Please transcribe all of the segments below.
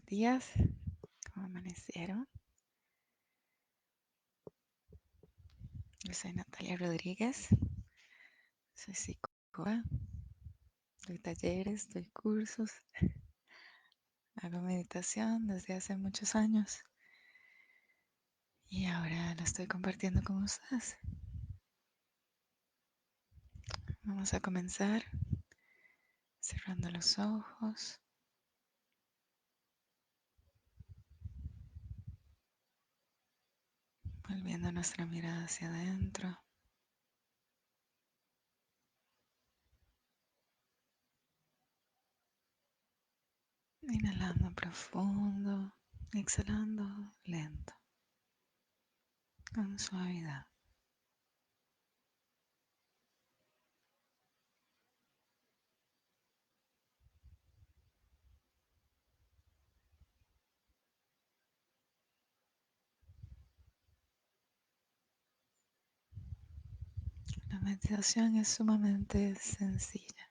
días. ¿Cómo amanecieron? Yo soy Natalia Rodríguez. Soy psicóloga. Doy talleres, doy cursos. Hago meditación desde hace muchos años. Y ahora lo estoy compartiendo con ustedes. Vamos a comenzar cerrando los ojos. Volviendo nuestra mirada hacia adentro. Inhalando profundo, exhalando lento, con suavidad. La meditación es sumamente sencilla.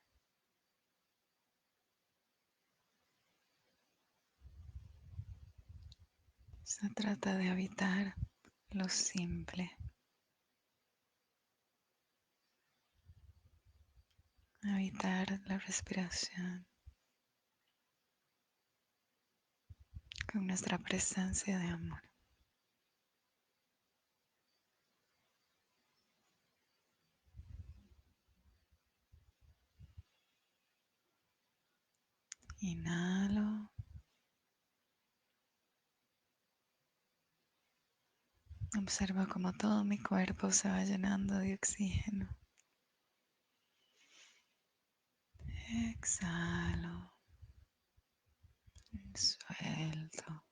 Se trata de habitar lo simple, habitar la respiración con nuestra presencia de amor. Inhalo, observo cómo todo mi cuerpo se va llenando de oxígeno. Exhalo, suelto,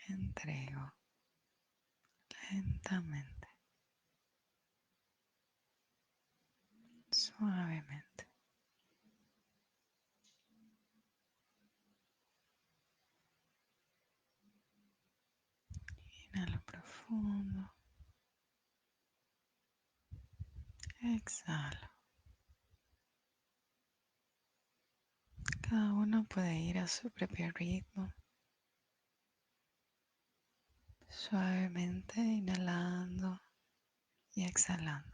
entrego lentamente, suavemente. Inhalo profundo, exhalo. Cada uno puede ir a su propio ritmo, suavemente inhalando y exhalando.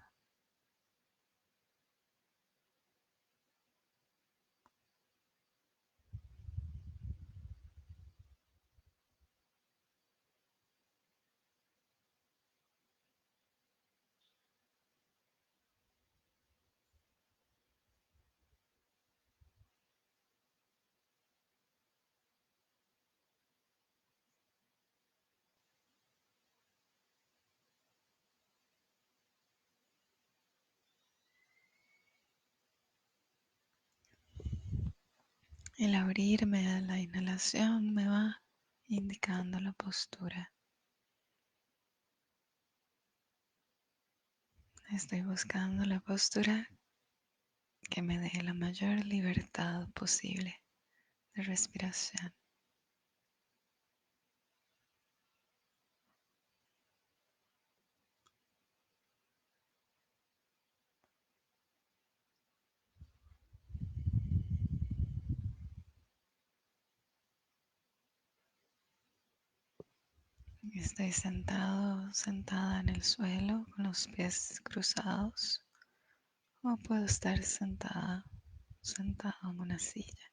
El abrirme a la inhalación me va indicando la postura. Estoy buscando la postura que me dé la mayor libertad posible de respiración. Estoy sentado, sentada en el suelo con los pies cruzados, o puedo estar sentada, sentado en una silla.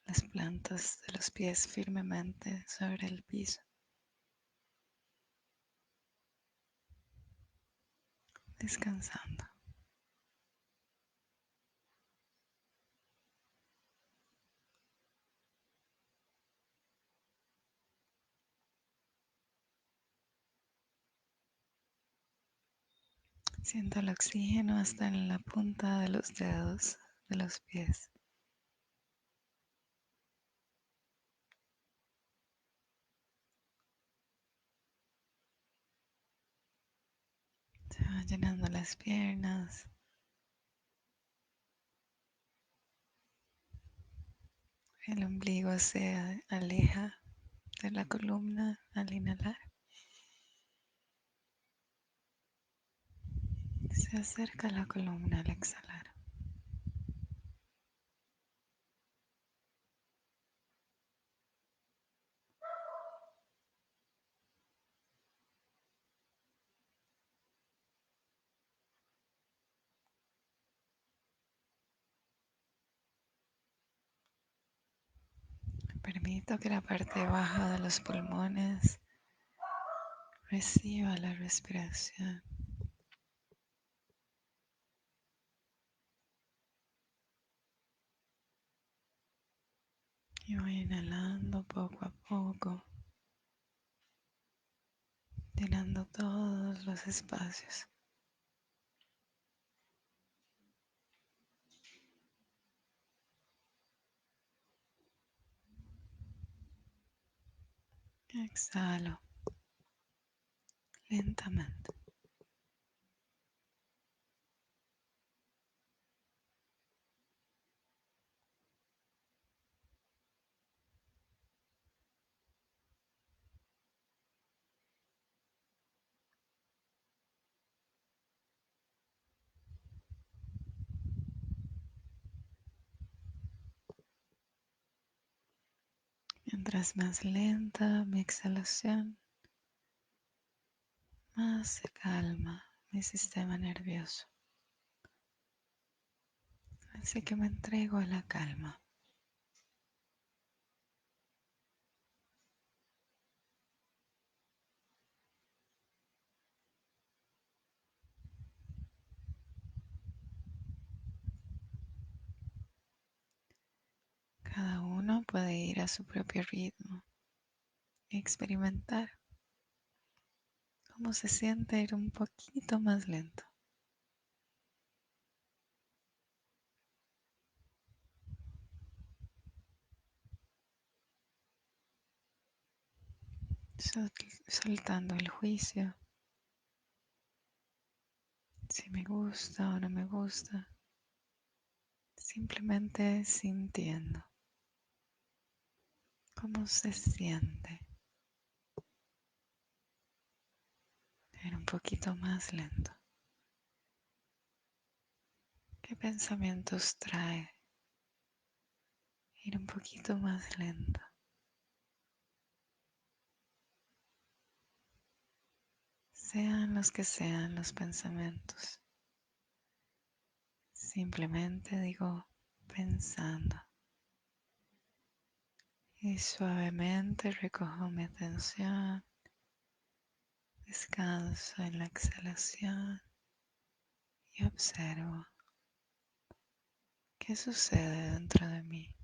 Las plantas de los pies firmemente sobre el piso. Descansando. Siento el oxígeno hasta en la punta de los dedos de los pies. Se va llenando las piernas. El ombligo se aleja de la columna al inhalar. Se acerca a la columna al exhalar. Permito que la parte baja de los pulmones reciba la respiración. Y voy inhalando poco a poco, llenando todos los espacios. Exhalo lentamente. Mientras más lenta mi exhalación, más se calma mi sistema nervioso. Así que me entrego a la calma. Cada uno puede ir a su propio ritmo y experimentar cómo se siente ir un poquito más lento. Soltando el juicio, si me gusta o no me gusta, simplemente sintiendo cómo se siente ir un poquito más lento. ¿Qué pensamientos trae ir un poquito más lento? Sean los que sean los pensamientos. Simplemente digo pensando y suavemente recojo mi atención, descanso en la exhalación y observo qué sucede dentro de mí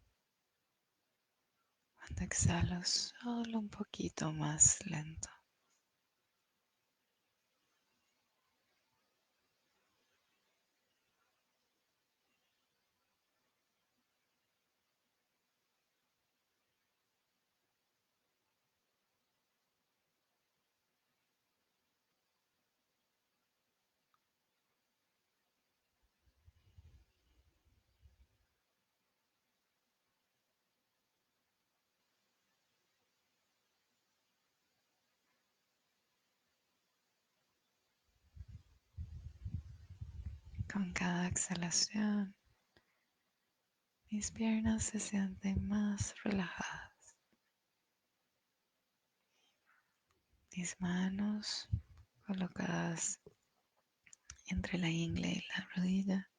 cuando exhalo solo un poquito más lento. Con cada exhalación, mis piernas se sienten más relajadas. Mis manos colocadas entre la ingle y la rodilla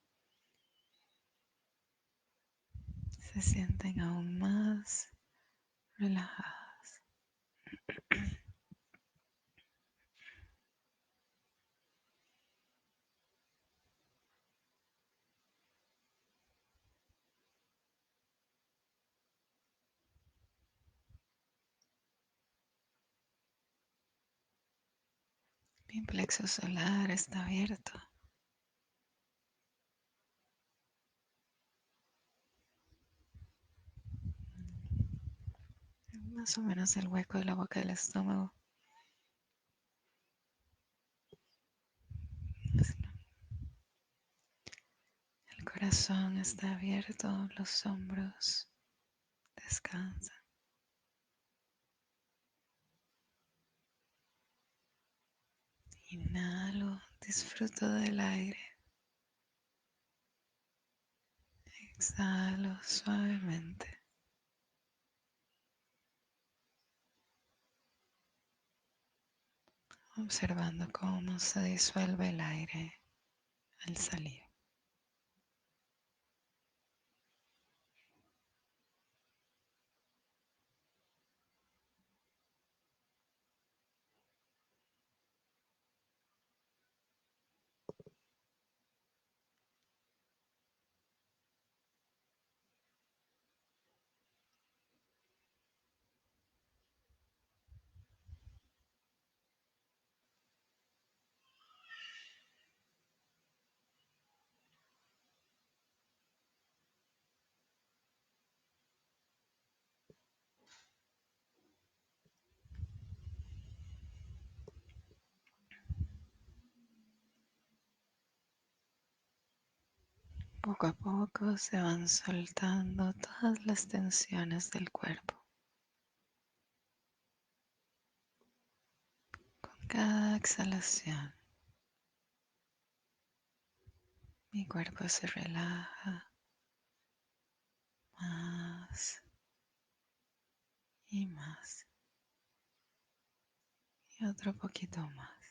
se sienten aún más relajadas. Mi plexo solar está abierto. Más o menos el hueco de la boca del estómago. El corazón está abierto, los hombros descansan. Inhalo, disfruto del aire. Exhalo suavemente, observando cómo se disuelve el aire al salir. Poco a poco se van soltando todas las tensiones del cuerpo. Con cada exhalación, mi cuerpo se relaja más y más. Y otro poquito más.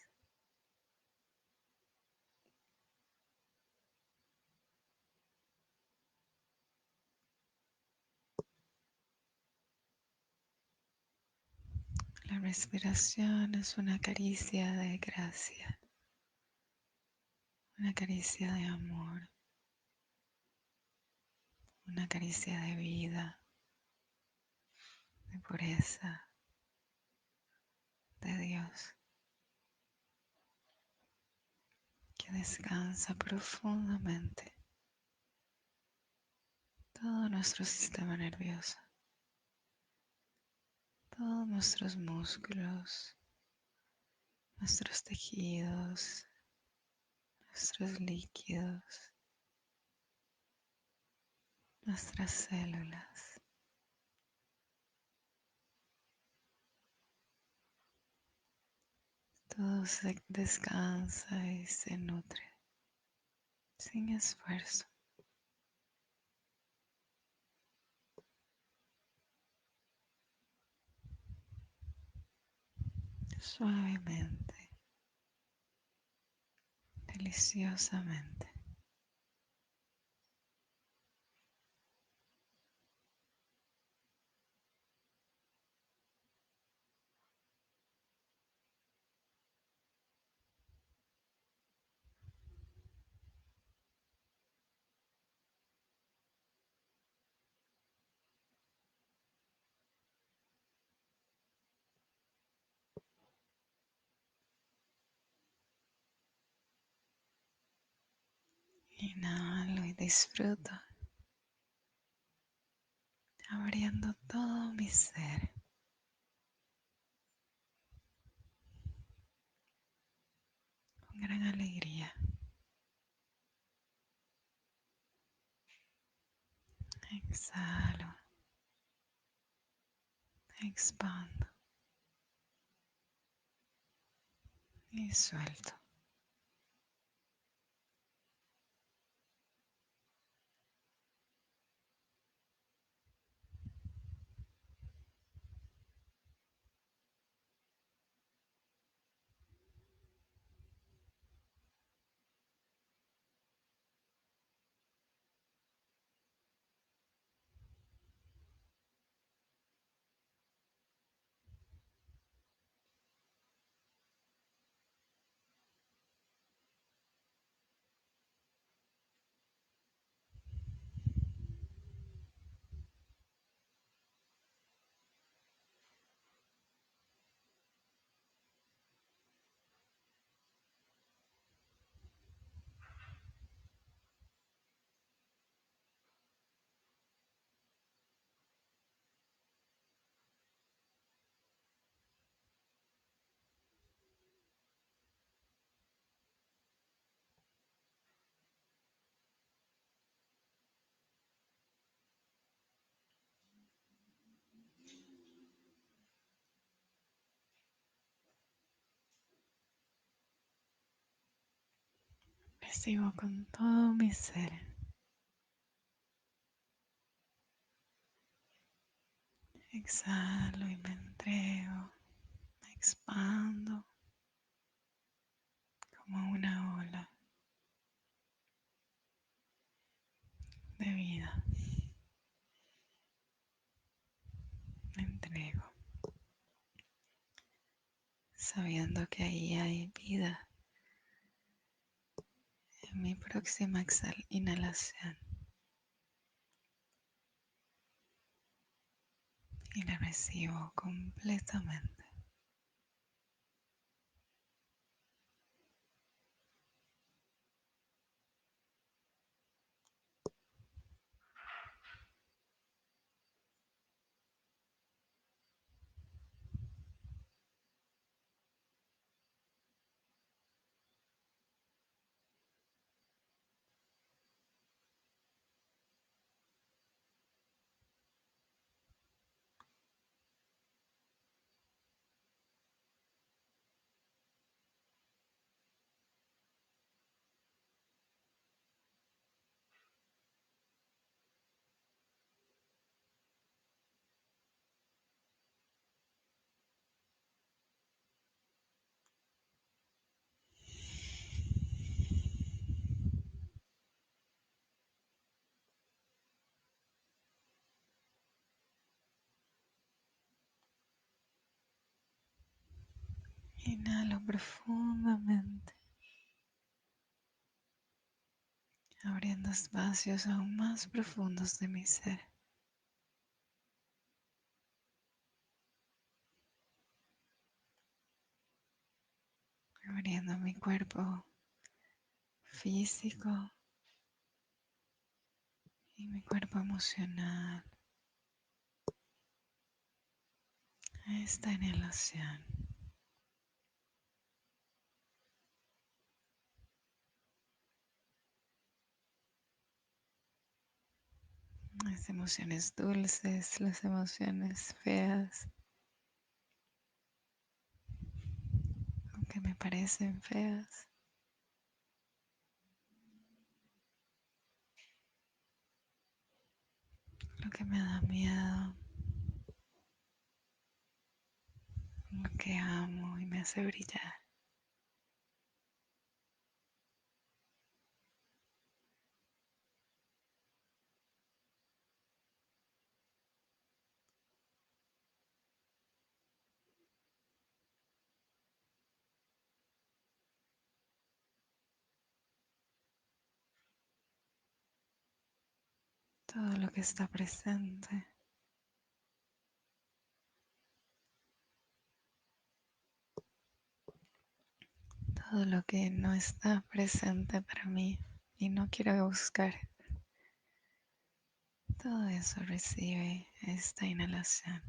La respiración es una caricia de gracia, una caricia de amor, una caricia de vida, de pureza, de Dios, que descansa profundamente todo nuestro sistema nervioso, todos nuestros músculos, nuestros tejidos, nuestros líquidos, nuestras células. Todo se descansa y se nutre sin esfuerzo, suavemente, deliciosamente. Inhalo y disfruto, abriendo todo mi ser con gran alegría. Exhalo, expando y suelto. Recibo con todo mi ser. Exhalo y me entrego, me expando como una ola de vida. Me entrego, sabiendo que ahí hay vida en mi próxima inhalación. Y la recibo completamente. Inhalo profundamente, abriendo espacios aún más profundos de mi ser. Abriendo mi cuerpo físico y mi cuerpo emocional a esta inhalación. Las emociones dulces, las emociones feas, aunque me parecen feas, lo que me da miedo, lo que amo y me hace brillar. Todo lo que está presente, todo lo que no está presente para mí y no quiero buscar, todo eso recibe esta inhalación.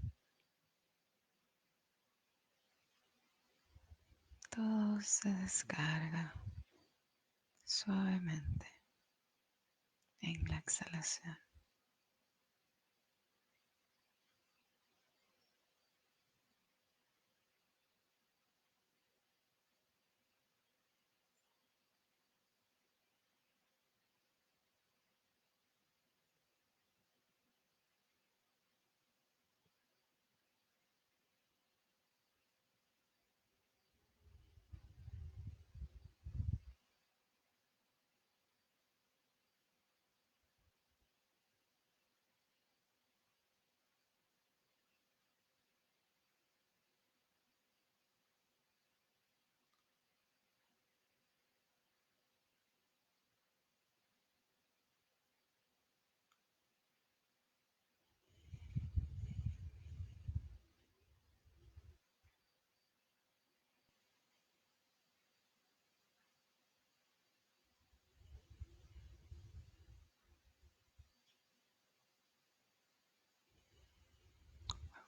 Todo se descarga suavemente en la exhalación.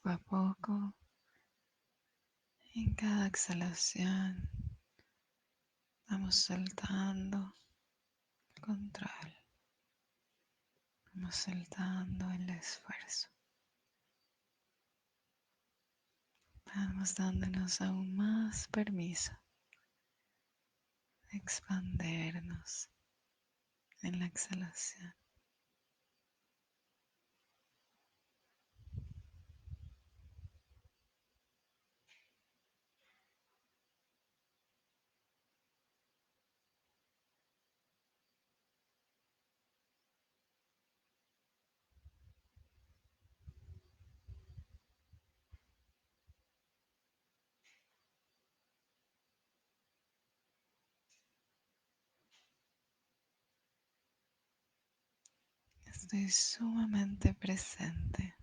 Poco a poco, en cada exhalación, vamos soltando el control, vamos soltando el esfuerzo, vamos dándonos aún más permiso de expandernos en la exhalación. Estoy sumamente presente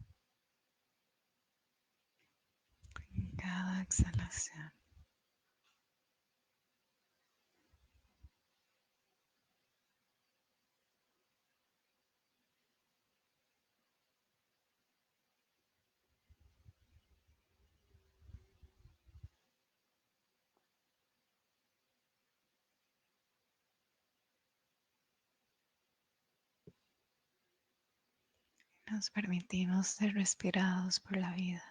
en cada exhalación. Nos permitimos ser respirados por la vida.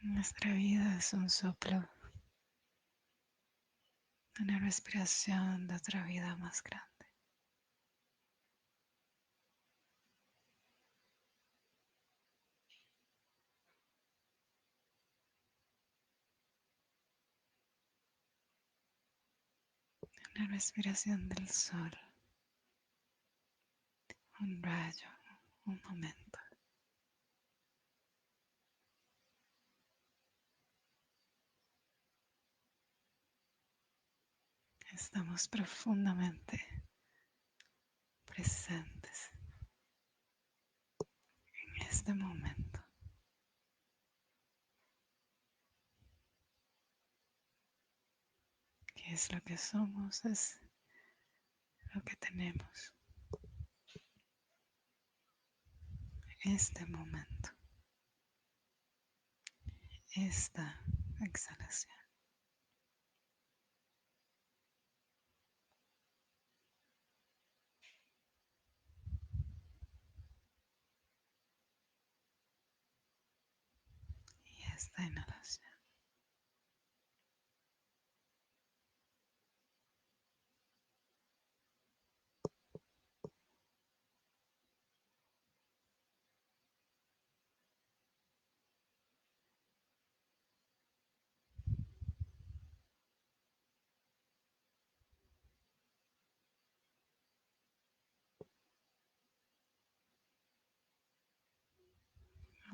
Nuestra vida es un soplo, una respiración de otra vida más grande. una respiración del sol, un rayo, un momento. Estamos profundamente presentes en este momento. ¿Qué es lo que somos? Es lo que tenemos en este momento. Esta exhalación. Y esta inhalación.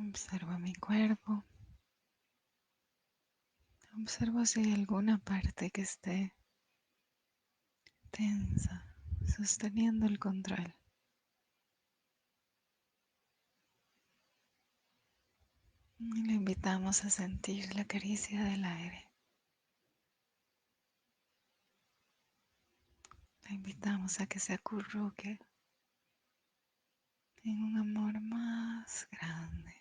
Observo mi cuerpo. Observo si hay alguna parte que esté tensa, sosteniendo el control. Y le invitamos a sentir la caricia del aire. Le invitamos a que se acurruque en un amor más grande.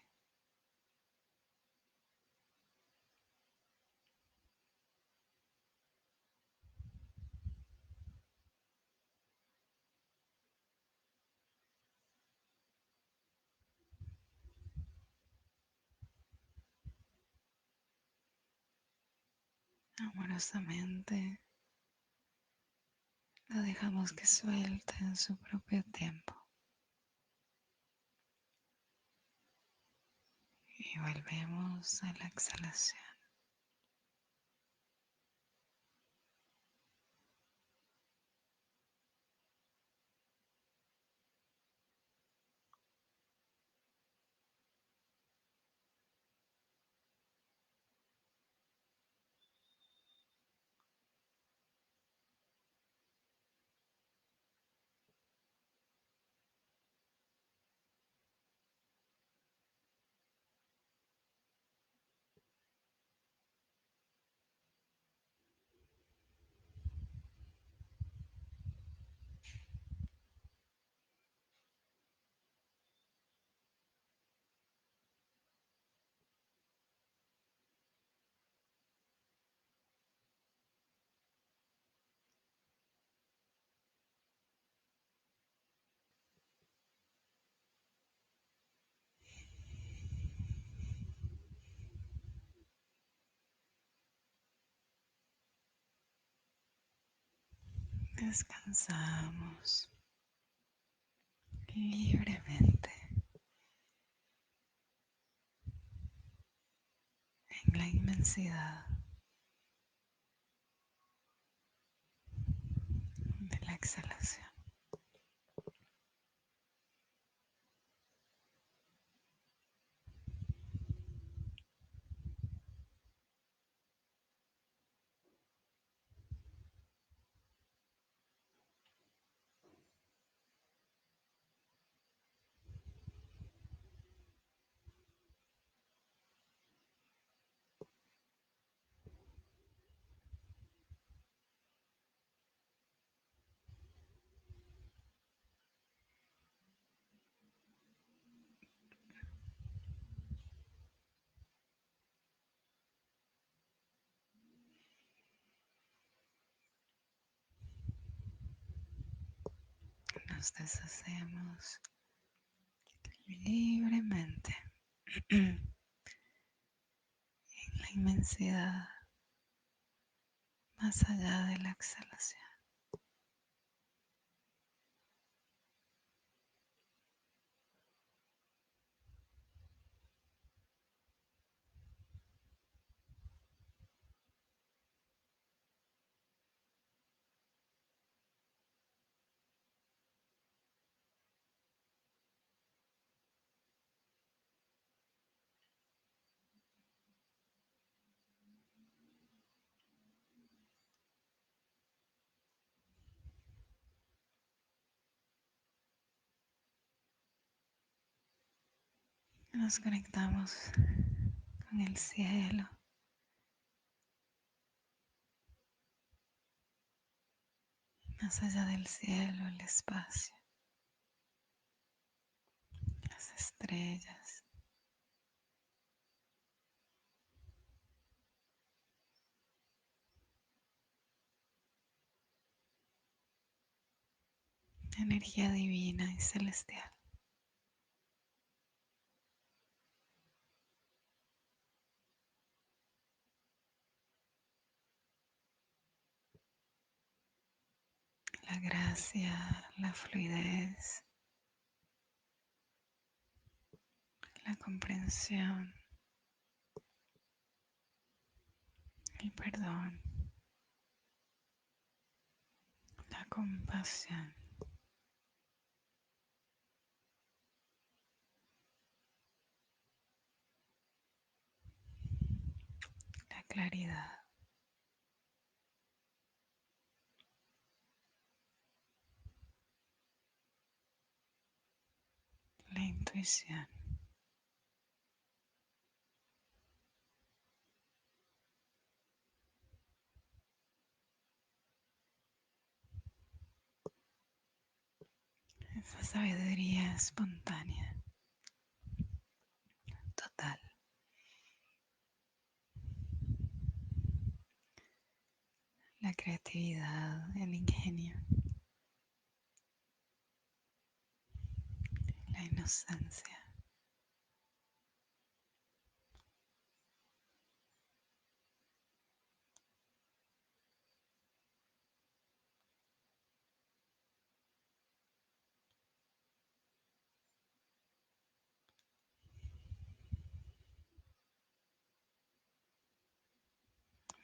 Amorosamente lo dejamos que suelte en su propio tiempo. Y volvemos a la exhalación. Descansamos libremente en la inmensidad de la exhalación. Nos deshacemos libremente en la inmensidad más allá de la exhalación. Nos conectamos con el cielo, más allá del cielo, el espacio, las estrellas, energía divina y celestial. La gracia, la fluidez, la comprensión, el perdón, la compasión, la claridad, la intuición. Esa sabiduría espontánea, total. La creatividad, el ingenio, la inocencia.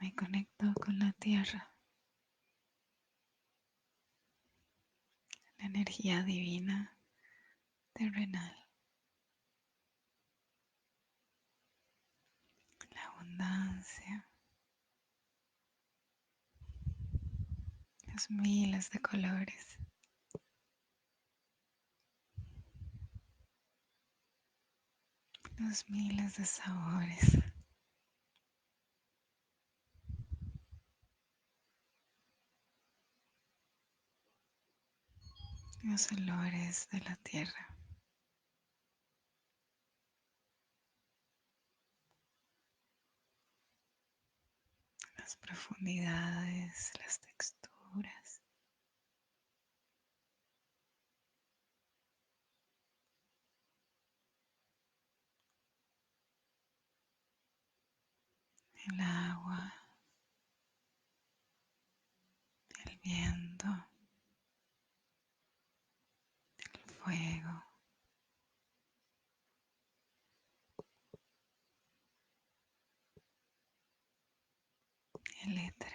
Me conecto con la tierra, la energía divina terrenal, la abundancia, los miles de colores, los miles de sabores, los olores de la tierra, las profundidades, las texturas, el agua, el viento, el fuego, el éter,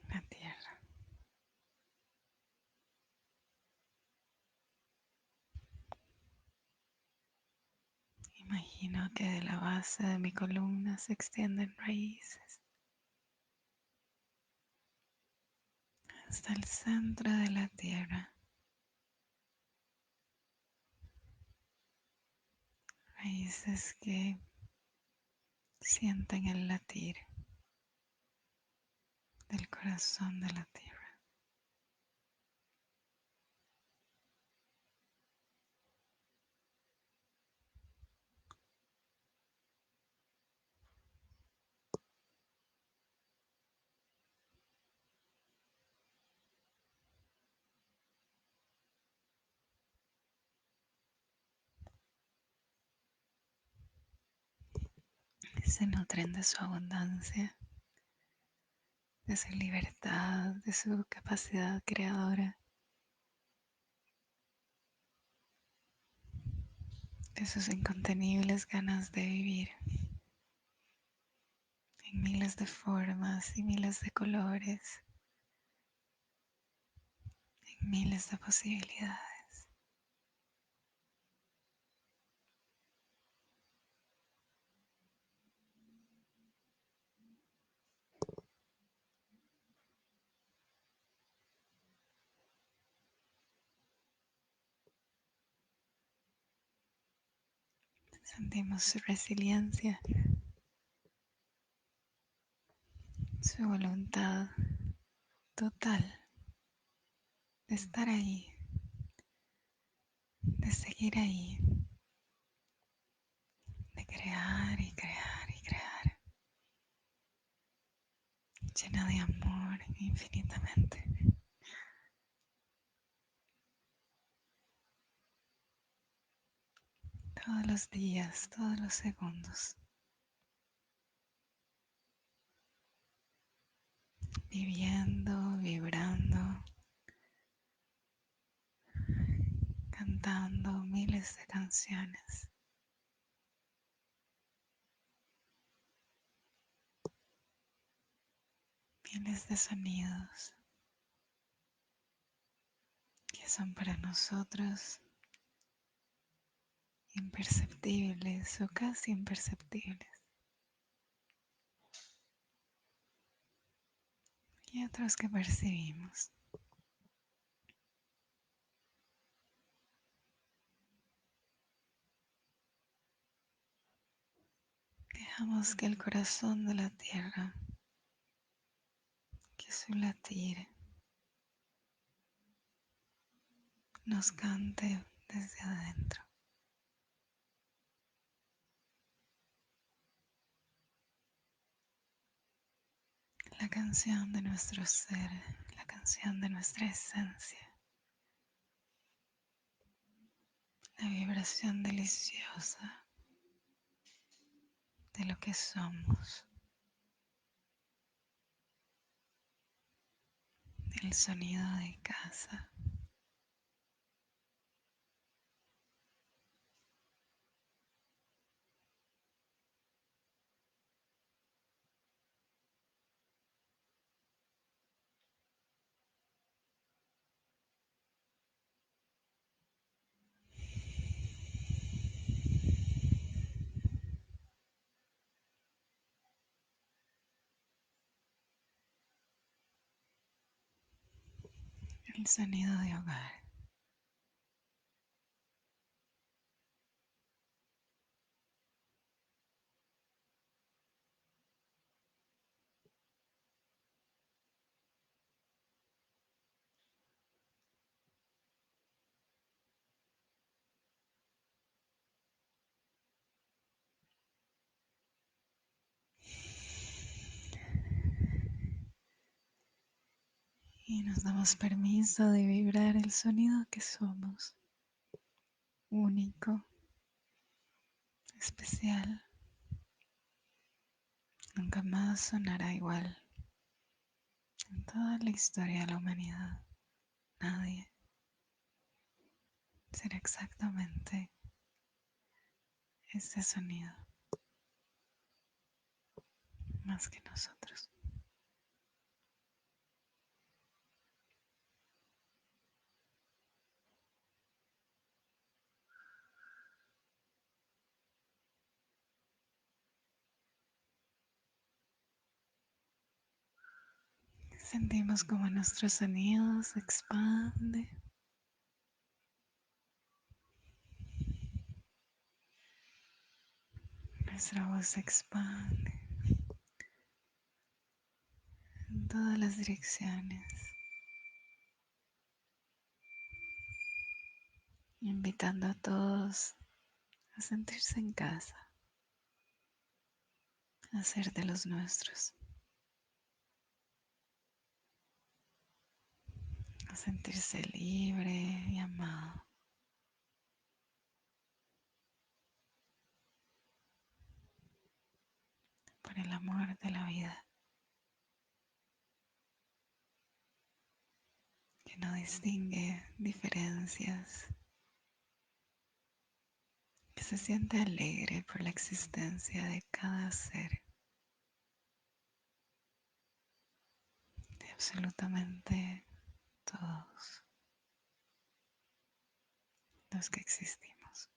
la tierra. Imagino que de la base de mi columna se extienden raíces hasta el centro de la tierra, raíces que sienten el latir del corazón de la tierra. Se nutren de su abundancia, de su libertad, de su capacidad creadora, de sus incontenibles ganas de vivir en miles de formas y miles de colores, en miles de posibilidades. Sentimos su resiliencia, su voluntad total de estar ahí, de seguir ahí, de crear y crear y crear, llena de amor infinitamente. Todos los días, todos los segundos, viviendo, vibrando, cantando miles de canciones, miles de sonidos que son para nosotros imperceptibles o casi imperceptibles, y otros que percibimos. Dejamos que el corazón de la tierra, que su latir nos cante desde adentro. La canción de nuestro ser, la canción de nuestra esencia, la vibración deliciosa de lo que somos, el sonido de casa. El sonido de hogar. Y nos damos permiso de vibrar el sonido que somos, único, especial. Nunca más sonará igual en toda la historia de la humanidad. Nadie será exactamente ese sonido más que nosotros. Sentimos como nuestro sonido se expande, nuestra voz se expande en todas las direcciones, invitando a todos a sentirse en casa, a ser de los nuestros, a sentirse libre y amado por el amor de la vida, que no distingue diferencias, que se siente alegre por la existencia de cada ser, de absolutamente todos los que existimos.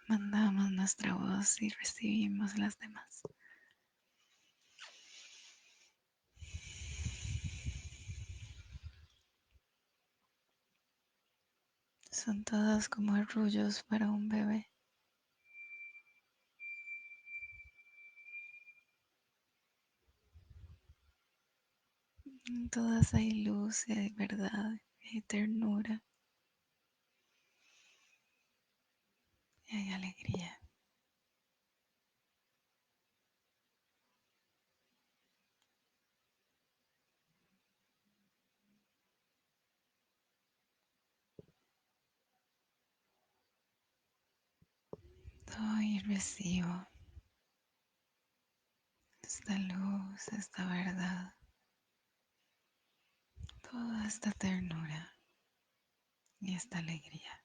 mandamos nuestra voz y recibimos las demás. Son todas como arrullos para un bebé. En todas hay luz y hay verdad y hay ternura y hay alegría. Doy y recibo esta luz, esta verdad, toda esta ternura y esta alegría.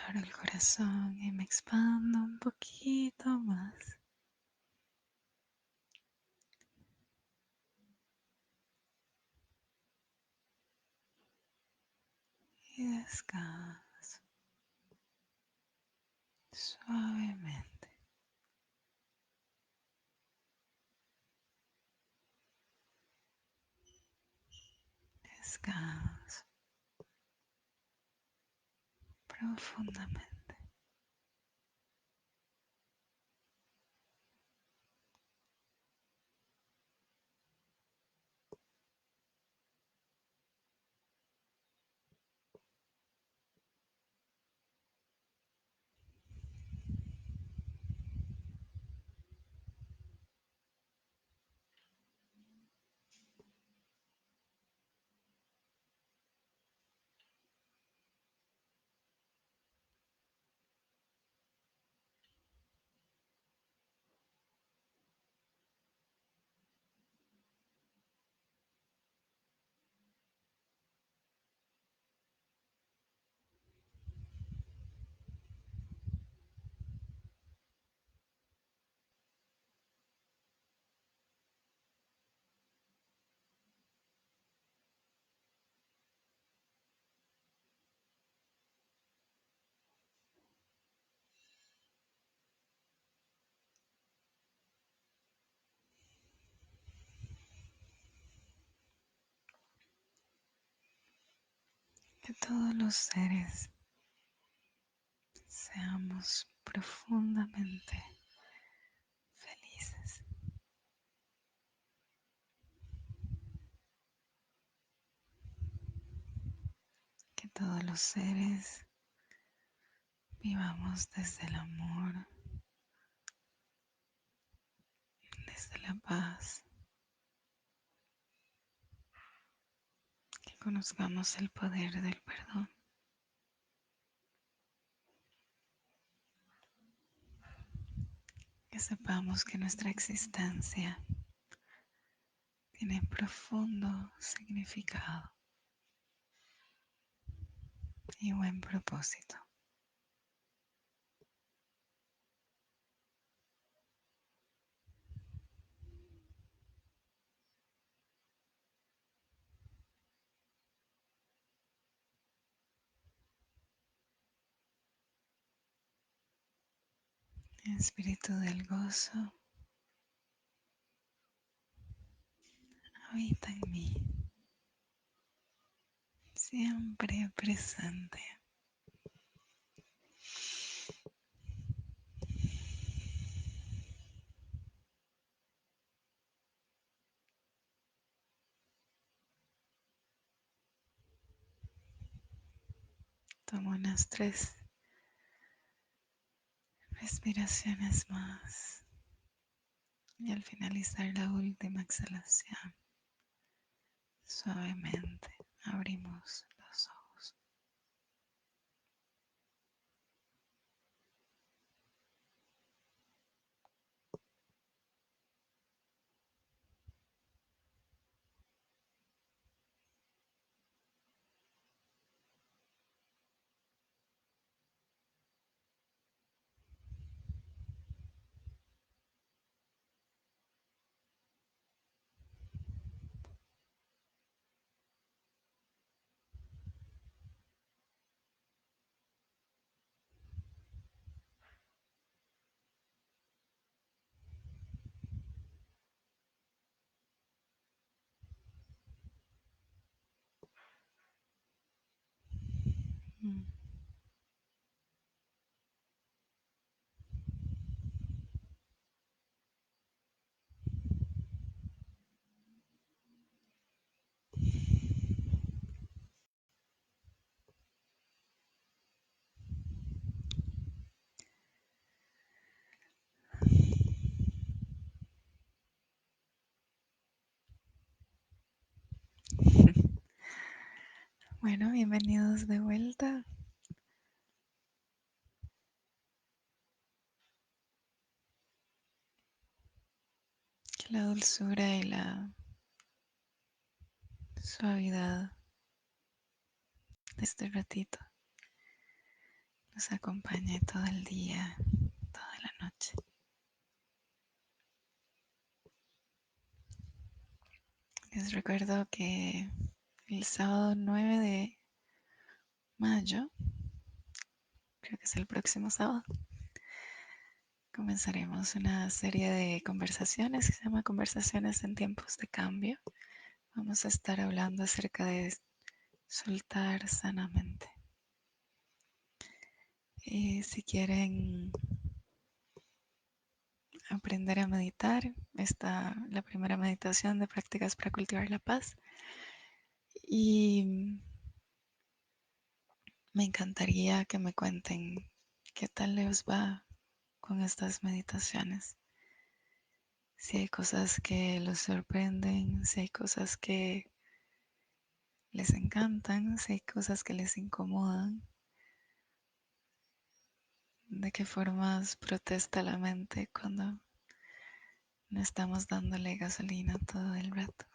Abro el corazón y me expando un poquito más. Y descanso suavemente. Descanso profundamente. Que todos los seres seamos profundamente felices. Que todos los seres vivamos desde el amor, desde la paz. Que conozcamos el poder del perdón. Que sepamos que nuestra existencia tiene profundo significado y buen propósito. Espíritu del gozo, habita en mí, siempre presente. Tomo unas 3 respiraciones más y al finalizar la última exhalación, suavemente abrimos los ojos. Mm. Bueno, bienvenidos de vuelta. Que la dulzura y la suavidad de este ratito nos acompañe todo el día, toda la noche. Les recuerdo que el sábado 9 de mayo, creo que es el próximo sábado, comenzaremos una serie de conversaciones que se llama Conversaciones en tiempos de cambio. Vamos a estar hablando acerca de soltar sanamente. Y si quieren aprender a meditar, está la primera meditación de prácticas para cultivar la paz. Y me encantaría que me cuenten qué tal les va con estas meditaciones. Si hay cosas que los sorprenden, si hay cosas que les encantan, si hay cosas que les incomodan, de qué formas protesta la mente cuando no estamos dándole gasolina todo el rato.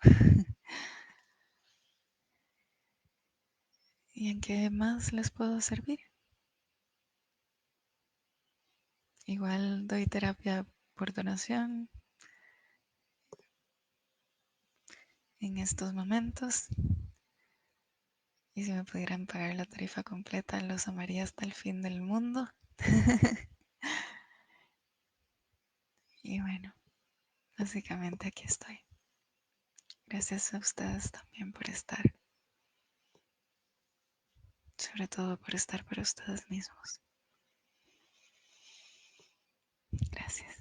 ¿Y en qué más les puedo servir? Igual doy terapia por donación en estos momentos. Y si me pudieran pagar la tarifa completa, los amaría hasta el fin del mundo. Y bueno, básicamente aquí estoy. Gracias a ustedes también por estar. Sobre todo por estar para ustedes mismos. Gracias.